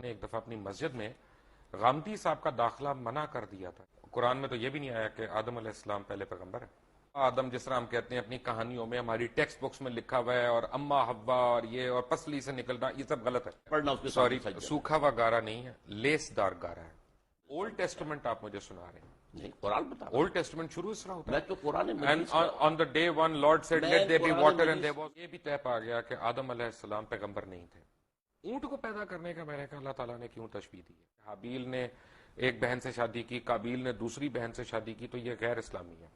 آپ نے ایک دفعہ اپنی مسجد میں غامدی صاحب کا داخلہ منع کر دیا تھا. قرآن میں تو یہ بھی نہیں آیا کہ آدم علیہ السلام پہلے پیغمبر ہے. آدم جس طرح ہم کہتے ہیں اپنی کہانیوں میں ہماری ٹیکسٹ بکس میں لکھا ہوا ہے، اور اما حوا اور یہ اور پسلی سے نکلنا، یہ سب غلط ہے. سوری، سوکھا ہوا گارا نہیں ہے، لیس دار گارا ہے. اولڈ ٹیسٹمنٹ آپ مجھے سنا رہے ہیں. نہیں، قرآن بتا رہا اولڈ ٹیسٹمنٹ شروع اس طرح ہوتا ہے. میں تو Quran on the day one Lord said let there be water and there was. یہ بھی طے پا گیا کہ آدم علیہ السلام پیغمبر نہیں تھے. اونٹ کو پیدا کرنے کا میں نے کہا اللہ تعالیٰ نے کیوں تشبیہ دی ہے؟ حابیل نے ایک بہن سے شادی کی، قابیل نے دوسری بہن سے شادی کی، تو یہ غیر اسلامی ہے.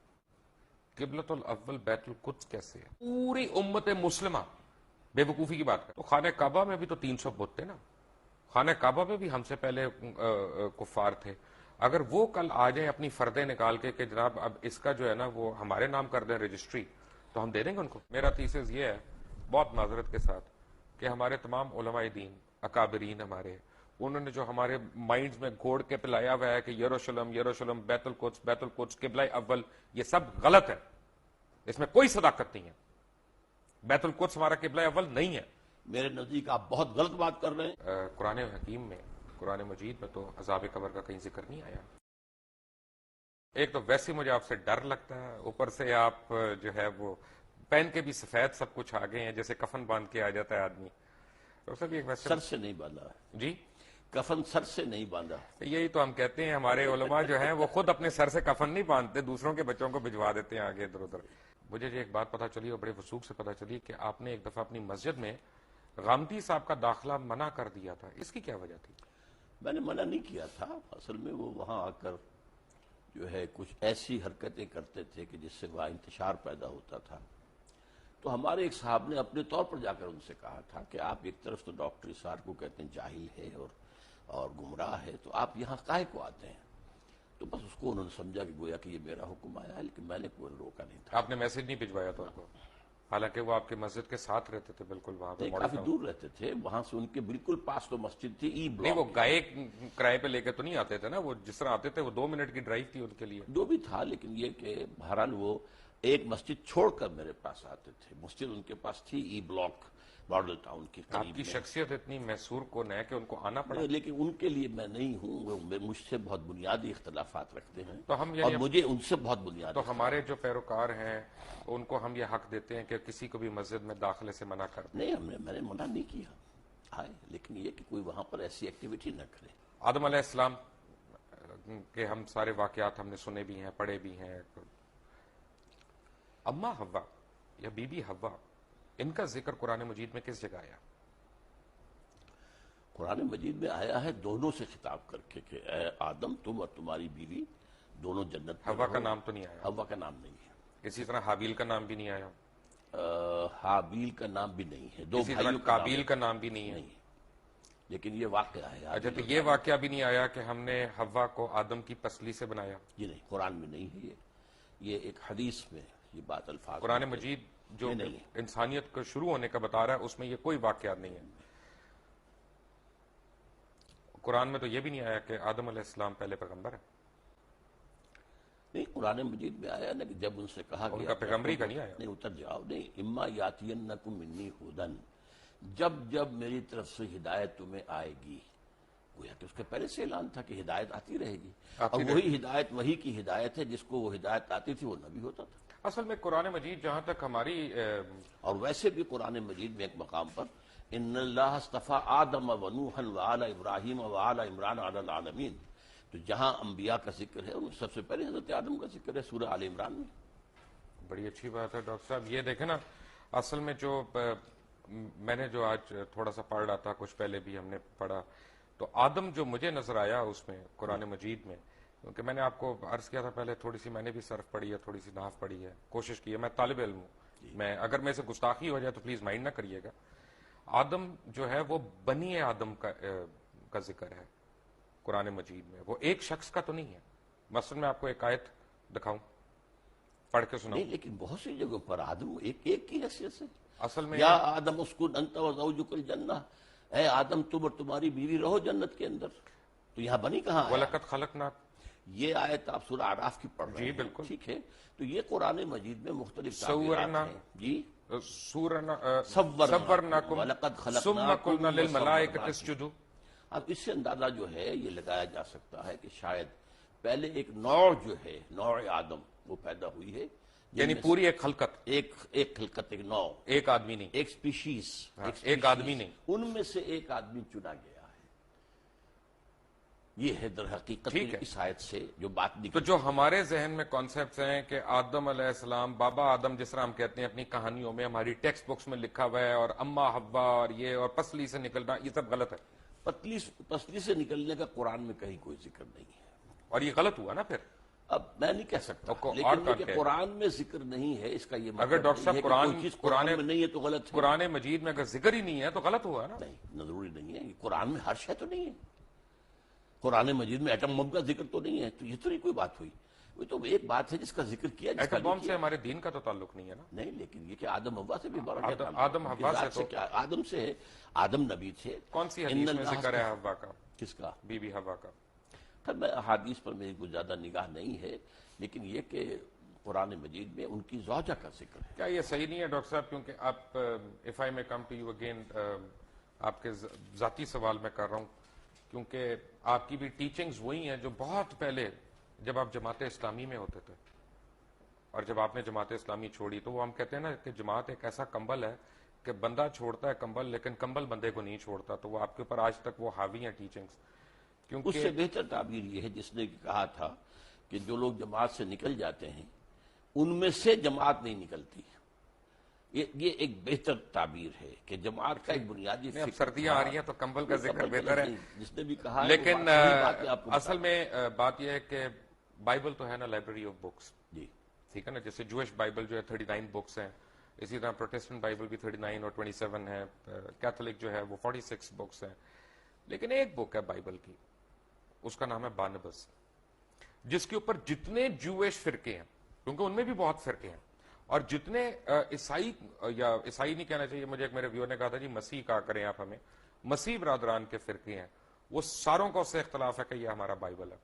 قبلۃ الاول بیت القدس کیسے ہے؟ پوری امت مسلمہ بے وقوفی کی بات کر. تو خانہ کعبہ میں بھی تو 300 بت تھے نا. خانہ کعبہ میں بھی ہم سے پہلے کفار تھے. اگر وہ کل آ جائیں اپنی فردے نکال کے کہ جناب اب اس کا جو ہے نا وہ ہمارے نام کر دیں رجسٹری، تو ہم دے دیں گے ان کو. میرا تھیسس یہ ہے بہت معذرت کے ساتھ کہ ہمارے تمام علماء دین اکابرین ہمارے، انہوں نے جو ہمارے مائنڈز میں گھوڑ کے پلایا ہوا ہے کہ یروشلم یروشلم، بیت القدس قبلہ اول، یہ سب غلط ہے. اس میں کوئی صداقت نہیں ہے. بیت القدس ہمارا قبلہ اول نہیں ہے. میرے نزدیک آپ بہت غلط بات کر رہے ہیں. قرآن حکیم میں، قرآن مجید میں تو عذاب قبر کا کہیں ذکر نہیں آیا. ایک تو ویسے مجھے آپ سے ڈر لگتا ہے، اوپر سے آپ جو ہے وہ پہن کے بھی سفید سب کچھ آ گئے ہیں، جیسے کفن باندھ کے آ جاتا ہے آدمی. سر سے نہیں باندھا جی، کفن سر سے نہیں باندھا. یہی تو ہم کہتے ہیں ہمارے علماء جو ہیں وہ خود اپنے سر سے کفن نہیں باندھتے، دوسروں کے بچوں کو بھجوا دیتے ہیں آگے ادھر ادھر. مجھے جو ایک بات پتا چلی اور بڑے وثوق سے پتا چلی کہ آپ نے ایک دفعہ اپنی مسجد میں غامدی صاحب کا داخلہ منع کر دیا تھا. اس کی کیا وجہ تھی؟ میں نے منع نہیں کیا تھا. اصل میں وہ وہاں آ کر جو ہے کچھ ایسی حرکتیں کرتے تھے کہ جس سے وہاں انتشار پیدا ہوتا تھا. تو ہمارے ایک صاحب نے اپنے طور پر جا کر ان سے کہا تھا کہ آپ ایک طرف تو ڈاکٹر اسرار کو کہتے ہیں جاہل ہے اور گمراہ ہے، تو آپ یہاں کاہے کو آتے ہیں؟ تو بس اس کو انہوں نے سمجھا کہ گویا کہ یہ میرا حکم آیا ہے، لیکن میں نے کوئی روکا نہیں تھا. آپ نے میسج نہیں بھجوایا تھا ان کو؟ حالانکہ وہ آپ کے مسجد کے ساتھ رہتے تھے بالکل وہاں پہ. کافی دور رہتے تھے، وہاں سے ان کے بالکل پاس تو مسجد تھی ای بلاک. نہیں، وہ گائے کرائے پہ لے کے تو نہیں آتے تھے نا، وہ جس طرح آتے تھے وہ 2 منٹ کی ڈرائیو تھی ان کے لیے. جو بھی تھا، لیکن یہ کہ بہرحال وہ ایک مسجد چھوڑ کر میرے پاس آتے تھے. مسجد ان کے پاس تھی ای بلاک ماڈل ٹاؤن کی قریب. آپ کی شخصیت اتنی محصور کون ہے کہ ان کو آنا پڑا. لیکن ان کے لیے میں نہیں ہوں، وہ مجھ سے بہت بنیادی اختلافات رکھتے ہیں تو ہم اور مجھے ان سے بہت بنیادی. تو ہمارے جو پیروکار ہیں ان کو ہم یہ حق دیتے ہیں کہ کسی کو بھی مسجد میں داخلے سے منع کر دیں. نہیں، میں نے منع نہیں کیا آئے، لیکن یہ کہ کوئی وہاں پر ایسی ایکٹیویٹی نہ کرے. آدم علیہ السلام کے ہم سارے واقعات ہم نے سنے بھی ہیں، پڑھے بھی ہیں. اما حوا یا بی بی حوا، ان کا ذکر قرآن مجید میں کس جگہ آیا؟ قرآن مجید میں آیا ہے دونوں سے خطاب کر کے کہ اے آدم، تم اور تمہاری بیوی دونوں جنت میں حوا رہو. کا نام تو نہیں آیا. حوا کا نام نہیں ہے. اسی طرح حابیل کا نام بھی نہیں آیا. حابیل کا نام بھی نہیں ہے. دو اسی طرح بھائیوں قابیل کا نام بھی نہیں ہے. لیکن یہ واقعہ ہے. اچھا، تو یہ واقعہ بھی نہیں آیا کہ ہم نے حوا کو آدم کی پسلی سے بنایا؟ یہ نہیں، قرآن میں نہیں ہے. یہ ایک حدیث میں یہ بات الفاظ. قرآن مجید جو انسانیت کو شروع ہونے کا بتا رہا ہے اس میں یہ کوئی واقعات نہیں ہے. قرآن میں تو یہ بھی نہیں آیا کہ آدم علیہ السلام پہلے پیغمبر ہے. نہیں، قرآن مجید میں آیا نا کہ جب ان سے کہا ان کا پیغمبری کا نہیں آیا. نہیں، اتر جاؤ. نہیں، اما یاتینکم منی ھدن، جب میری طرف سے ہدایت تمہیں آئے گی. گویا کہ اس کے پہلے سے اعلان تھا کہ ہدایت آتی رہے گی، اور وہی ہدایت وہی کی ہدایت ہے. جس کو وہ ہدایت آتی تھی وہ نبی ہوتا تھا. اصل میں قرآن مجید جہاں تک ہماری اور ویسے بھی قرآن مجید میں ایک مقام پر ان اللہ اصطفیٰ آدم و نوحا وآل ابراہیم وآل عمران علی العالمین، تو جہاں انبیاء کا ذکر ہے ان سب سے پہلے حضرت آدم کا ذکر ہے سورہ آل عمران میں. بڑی اچھی بات ہے ڈاکٹر صاحب. یہ دیکھیں نا، اصل میں جو میں نے جو آج تھوڑا سا پڑھ رہا تھا، کچھ پہلے بھی ہم نے پڑھا، تو آدم جو مجھے نظر آیا اس میں قرآن مجید میں، کیونکہ میں نے آپ کو عرض کیا تھا پہلے تھوڑی سی میں نے بھی صرف پڑھی ہے، تھوڑی سی نحو پڑھی ہے، کوشش کی ہے. میں طالب علم ہوں، میں اگر میں سے گستاخی ہو جائے تو پلیز مائنڈ نہ کریے گا. آدم جو ہے وہ بنی آدم کا ذکر ہے قرآن مجید میں، وہ ایک شخص کا تو نہیں ہے. مثلا میں آپ کو ایک آیت دکھاؤں، پڑھ کے سناؤں. نہیں، لیکن بہت سی جگہوں پر آدم ایک کی حیثیت سے. اصل میں یا آدم اسکن انت و زوجک الجنہ، اے آدم تم اور تمہاری بیوی رہو جنت کے اندر. تو یہاں بنی کہاں آیا؟ وَلَقَدْ خَلَقْنَا، یہ آیت آپ سورہ اعراف کی پڑھ رہے ہیں. جی بالکل ٹھیک ہے. تو یہ قرآن مجید میں مختلف سورنا ہیں. جی، صورناکم ثم قلنا للملائکۃ اسجدوا. اب اس سے اندازہ جو ہے یہ لگایا جا سکتا ہے کہ شاید پہلے ایک نوع جو ہے نوع آدم وہ پیدا ہوئی ہے، یعنی پوری ایک خلقت، ایک خلقت، ایک نوع، ایک آدمی نہیں، ایک سپیشیز، ایک آدمی نہیں، ان میں سے ایک آدمی چنا گیا ہے۔ یہ ہے در حقیقت اس آیت سے جو بات نکلی۔ تو جو ہمارے ذہن میں کانسیپٹس ہیں کہ آدم علیہ السلام، بابا آدم جس طرح ہم کہتے ہیں اپنی کہانیوں میں، ہماری ٹیکسٹ بکس میں لکھا ہوا ہے، اور اما حوا اور یہ اور پسلی سے نکلنا، یہ سب غلط ہے، پسلی سے نکلنے کا قرآن میں کہیں کوئی ذکر نہیں ہے، اور یہ غلط ہوا نا پھر۔ اب میں نہیں کہہ سکتا، اور لیکن یہ کہ قرآن میں ذکر نہیں ہے اس کا یہ مطلب اگر ڈاکٹر صاحب کوئی چیز قرآن میں نہیں ہے تو غلط ہے۔ قرآن مجید میں اگر ذکر ہی نہیں ہے تو غلط ہوا نا۔ نہیں، ضروری نہیں ہے، قرآن میں ہر شے تو نہیں ہے، قرآن مجید میں ایٹم بم کا ذکر تو نہیں ہے، تو یہ تو نہیں کوئی بات ہوئی، وہ تو ایک بات ہے جس کا ذکر کیا۔ ایٹم بم سے ہمارے دین کا تو تعلق نہیں ہے نا۔ نہیں، لیکن یہ کہ آدم حوا سے بھی بڑا آدم حوا سے کیا، آدم سے ہے، آدم نبی تھے۔ کون سی حدیث میں ذکر ہے حوا کا؟ کس کا؟ بی بی حوا کا۔ میں احادیث پر میری کوئی زیادہ نگاہ نہیں ہے، لیکن یہ کہ قرآن مجید میں ان کی زوجہ کا ذکر ہے۔ کیا یہ صحیح نہیں ہے ڈاکٹر صاحب؟ کیونکہ آپ اف آئی میں کم ٹو یو اگین، آپ کے ذاتی سوال میں کر رہا ہوں، کیونکہ آپ کی بھی ٹیچنگز وہی ہیں جو بہت پہلے جب آپ جماعت اسلامی میں ہوتے تھے، اور جب آپ نے جماعت اسلامی چھوڑی تو وہ ہم کہتے ہیں نا کہ جماعت ایک ایسا کمبل ہے کہ بندہ چھوڑتا ہے کمبل، لیکن کمبل بندے کو نہیں چھوڑتا، تو وہ آپ کے اوپر آج تک وہ حاوی ہیں ٹیچنگز۔ اس سے بہتر تعبیر یہ ہے جس نے کہا تھا کہ جو لوگ جماعت سے نکل جاتے ہیں ان میں سے جماعت نہیں نکلتی، یہ ایک بہتر تعبیر ہے کہ جماعت کا ایک بنیادی اب سردیاں آ رہی ہیں تو کمبل کا ذکر بہتر ہے، جس نے بھی کہا، لیکن اصل میں بات یہ ہے کہ بائبل تو ہے نا لائبریری آف بکس، جی ٹھیک ہے نا، جیسے جوش بائبل جو ہے 39 بکس ہیں، اسی طرح پروٹسٹنٹ بائبل بھی 39 اور 27 ہے، کیتھولک جو ہے وہ 46 بکس ہیں، لیکن ایک بک ہے بائبل کی، اس کا نام ہے بارنباس، جس کے اوپر جتنے جوش فرقے ہیں، کیونکہ ان میں بھی بہت فرقے ہیں، اور جتنے عیسائی، یا عیسائی نہیں کہنا چاہیے مجھے، ایک میرے ویور نے کہا تھا جی مسیح کہا کریں آپ ہمیں، مسیح برادران کے فرقے ہیں، وہ ساروں کا اس سے اختلاف ہے کہ یہ ہمارا بائبل ہے،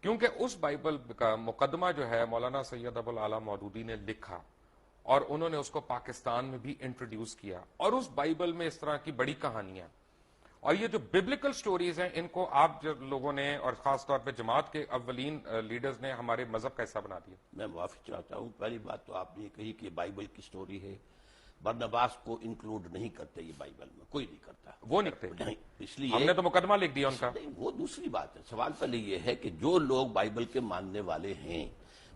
کیونکہ اس بائبل کا مقدمہ جو ہے مولانا سید ابو العلا مودودی نے لکھا، اور انہوں نے اس کو پاکستان میں بھی انٹروڈیوس کیا، اور اس بائبل میں اس طرح کی بڑی کہانیاں، اور یہ جو ببلیکل سٹوریز ہیں ان کو آپ جو لوگوں نے، اور خاص طور پہ جماعت کے اولین لیڈرز نے، ہمارے مذہب کا حصہ بنا دیا۔ میں معافی چاہتا ہوں، پہلی بات تو آپ نے یہ کہی کہ بائبل کی سٹوری ہے، برنباس کو انکلوڈ نہیں کرتے یہ بائبل میں، کوئی نہیں کرتا، وہ نہیں کرتے، نہیں، اس لیے ہم نے تو مقدمہ لکھ دیا ان کا۔ نہیں، وہ دوسری بات ہے، سوال پہلے یہ ہے کہ جو لوگ بائبل کے ماننے والے ہیں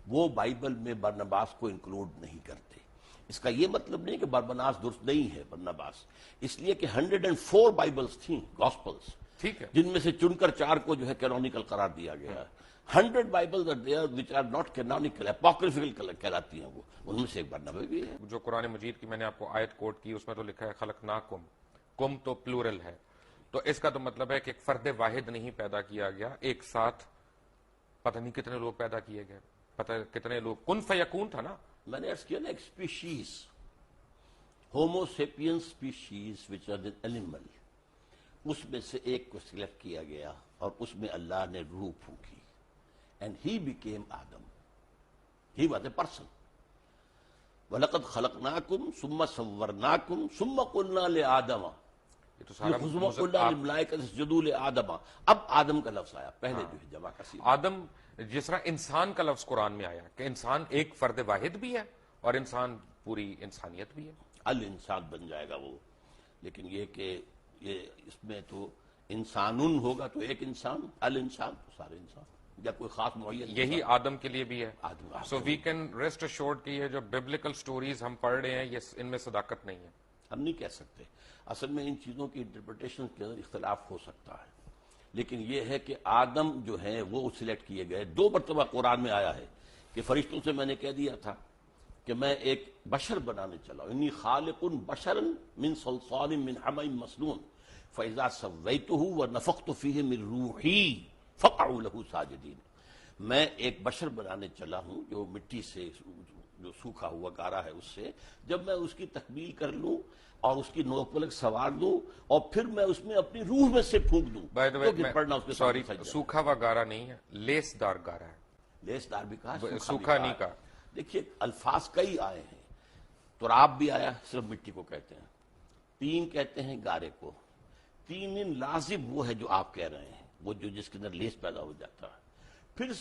وہ بائبل میں برنباس کو انکلوڈ نہیں کرتے، اس کا یہ مطلب نہیں کہ برنباس درست نہیں ہے، برنباس اس لیے کہ 104 بائبلز تھیں، گاسپلز، ٹھیک ہے، جن میں سے چن کر 4 کو جو ہے کینونیکل قرار دیا گیا ہے۔ 100 bibles are there which are not canonical, apocryphal کہلاتی ہیں، وہ ان میں سے ایک برنبا بھی ہے۔ جو قرآن مجید کی میں نے آپ کو آیت کوٹ کی، اس میں تو لکھا ہے خلقناکم، کم تو پلورل ہے، تو اس کا تو مطلب ہے کہ ایک فرد واحد نہیں پیدا کیا گیا، ایک ساتھ پتہ نہیں کتنے لوگ پیدا کیے گئے، پتہ کتنے لوگ، کن فیکون تھا نا۔ میں نے عرض کیا نا، ایک species, homo sapien species which are an animal, اس میں سے ایک کو سلیکٹ کیا گیا اور اس میں اللہ نے روح پھونکی، and he became Adam, he was a person. وَلَقَدْ خَلَقْنَاكُمْ ثُمَّ صَوَّرْنَاكُمْ ثُمَّ قُلْنَا لِآدَمَ یہ تو سارا قُلْنَا لِلْمَلَائِكَةِ اسْجُدُوا لِآدَمَ، اب آدم کا لفظ آیا، پہلے جو ہے جمع کا سیغہ۔ آدم، جس طرح انسان کا لفظ قرآن میں آیا کہ انسان ایک فرد واحد بھی ہے اور انسان پوری انسانیت بھی ہے، الانسان بن جائے گا وہ، لیکن یہ کہ یہ اس میں تو انسانن ہوگا تو ایک انسان، الانسان تو سارے انسان، یا کوئی خاص معین، یہی آدم کے لیے بھی ہے۔ آدم سو وی کین ریسٹ ایشورڈ کہ یہ جو ببلیکل سٹوریز ہم پڑھ رہے ہیں یہ ان میں صداقت نہیں ہے، ہم نہیں کہہ سکتے، اصل میں ان چیزوں کی انٹرپریٹیشن کے اندر اختلاف ہو سکتا ہے، لیکن یہ ہے کہ آدم جو ہیں وہ سلیکٹ کیے گئے۔ 2 مرتبہ قرآن میں آیا ہے کہ فرشتوں سے میں نے کہہ دیا تھا کہ میں ایک بشر بنانے چلا، انی خالق بشرا من صلصال من حمأ مسنون فاذا سویتہ ونفخت فیہ من روحی فقعوا لہ ساجدین، میں ایک بشر بنانے چلا ہوں جو مٹی سے، جو سوکھا ہوا گارا ہے، اس سے جب میں اس کی تکمیل کر لوں اور اس کی نوک پلک سوار دوں اور پھر میں اس میں اپنی روح میں سے پھونک دوں، تو پھر پڑھنا اس میں سوری، سوکھا ہوا گارا نہیں ہے، لیس دار گارا ہے، لیس دار بھی کہا، سوکھا نہیں کہا۔ دیکھیے الفاظ کئی آئے ہیں، تراب بھی آیا، صرف مٹی کو کہتے ہیں، تین کہتے ہیں گارے کو، تین لازم وہ ہے جو آپ کہہ رہے ہیں، وہ جو جس کے اندر لیس پیدا ہو جاتا ہے، پھر